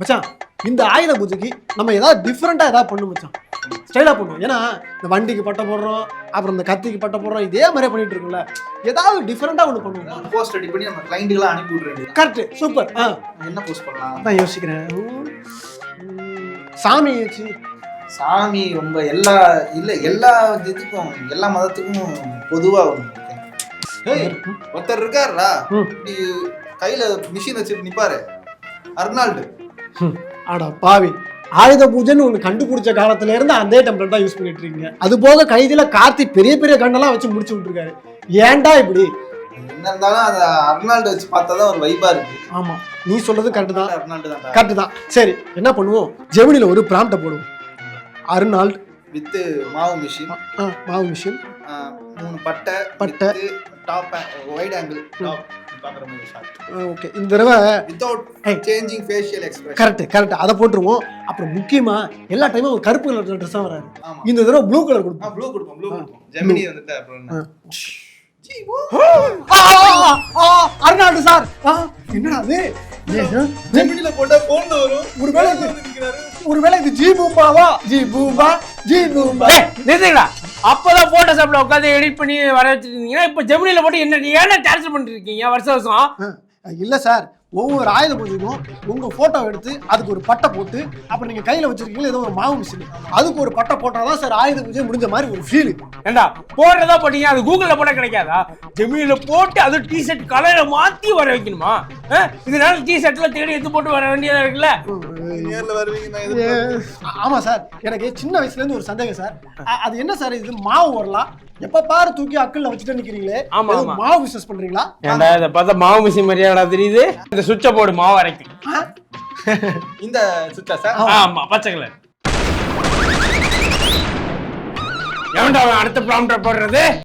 மச்சான் இந்த ஆயுத பூஜைக்கு நம்ம ஏதாவது டிஃப்ரெண்டா ஏதாவது பண்ணணும் மச்சான். ஸ்டைலா பண்ணுவோம். ஏன்னா இந்த வண்டிக்கு பட்டை போடுறோம், அப்புறம் இந்த கத்திக்கு பட்டை போடுறோம், இதே மாதிரியே பண்ணிட்டு இருக்கோம்ல. ஏதாவது டிஃப்ரெண்டா ஒன்று பண்ணுவோம். போஸ்ட் ரெடி பண்ணி நம்ம கிளைண்ட்டுக்கெல்லாம் அனுப்பி விட்றது. Correct, super. என்ன போஸ்ட் பண்ணலாம் அதான் யோசிக்கிறேன். சாமி வச்சு சாமி ரொம்ப எல்லா இதுக்கும் எல்லா மதத்துக்கும் பொதுவா ஒருத்தர் இருக்காருடா, இப்படி கையில மிஷின் வச்சுட்டு நிப்பாரு, அர்னால்டு. ஆடா பாவி, ஆயுத பூஜைன்னு ஒன்று கண்டுபிடிச்ச காலத்துல இருந்து அதே டெம்ப்ளேட் தான் யூஸ் பண்ணிட்டு இருக்கீங்க. அது போக கைதில கார்த்தி பெரிய பெரிய கண்டெல்லாம் வச்சு முடிச்சு விட்டுருக்காரு. ஏன்டா இப்படி? என்ன இருந்தாலும் அந்த அர்னால்டு வச்சு பார்த்தாதான் ஒரு வைபா இருக்கு. ஆமா, நீ சொல்றது கரெக்ட் தான். அர்னால்டு தான் கரெக்ட் தான். சரி, என்ன பண்ணுவோம், ஜெமினில ஒரு ப்ராம்ப்ட போடுவோம். அர்னால்டு வித் மாவு மிஷின், மாவு மிஷின், 3 பட்டை டாப் வைட் ஆங்கிள் டாப் பாக்குற மாதிரி ஷாட். ஓகே, இந்த தடவை without changing facial expression. Correct அதை போட்டுருவோம். அப்புறம் முக்கியமா எல்லா டைமும் ஒரு கருப்பு கலர் ட்ரெஸ்ஸா வராது, இந்த தடவை ப்ளூ கலர் கொடுப்போம். ப்ளூ கொடுப்போம். ஜெமினி வந்துட்டு அப்புறம் அர்னால்டு சார், என்னடா அது? ஜெமினில போட்டா போன்ல வரும். ஒருவேளை இது ஜி பூம்பாவா? ஜி பூம்பா. நிறுத்துங்களா? அப்பதான் போட்டோஷாப்ல உட்காந்து எடிட் பண்ணி வர வச்சிருந்தீங்கன்னா இப்ப ஜெமினில போட்டு என்ன ஏன்னா கேன்சல் பண்ணிட்டு இருக்கீங்க வருஷம்? இல்ல சார், ஒவ்வொரு ஆயுத பூஜைக்கும் உங்க போட்டோ எடுத்து அதுக்கு ஒரு பட்டை போட்டு அப்புறம் நீங்க கையில வச்சிருக்கீங்களா ஏதோ ஒரு மாவு மிஷின், அதுக்கு ஒரு பட்டை போட்டாதான் சார் ஆயுத பூஜை முடிஞ்ச மாதிரி ஒரு ஃபீல். ஏண்டா போடுறதா போட்டீங்க, அது கூகுள்ல போட கிடைக்காதா? ஜெமினில போட்டு அது டிஷர்ட் கலரை மாத்தி வர வைக்கணுமா? இதனால டிஷர்ட்ல தேடி எடுத்து போட்டு வர வேண்டியதா இருக்குல்ல. நேர்ல வருவீங்க. ஆமா சார், எனக்கு சின்ன வயசுல இருந்து ஒரு சந்தேகம் சார். அது என்ன சார் இது மாவு வரலாம், எப்ப பாரு தூக்கி அக்கல்ல வச்சுட்டு நிக்கிறீங்களே, மாவு பிசினஸ் பண்றீங்களா? ஏண்டா இத பார்த்தா மாவு மிஷின் மாதிரியாடா தெரியுது? இந்த சுவிட்ச போடு, மாவு அரைக்கும். இந்த சுவிட்சா சார்? ஆமா, பச்சை கலர். எவன்டா அடுத்த ப்ராம்ப்ட் போடுறது?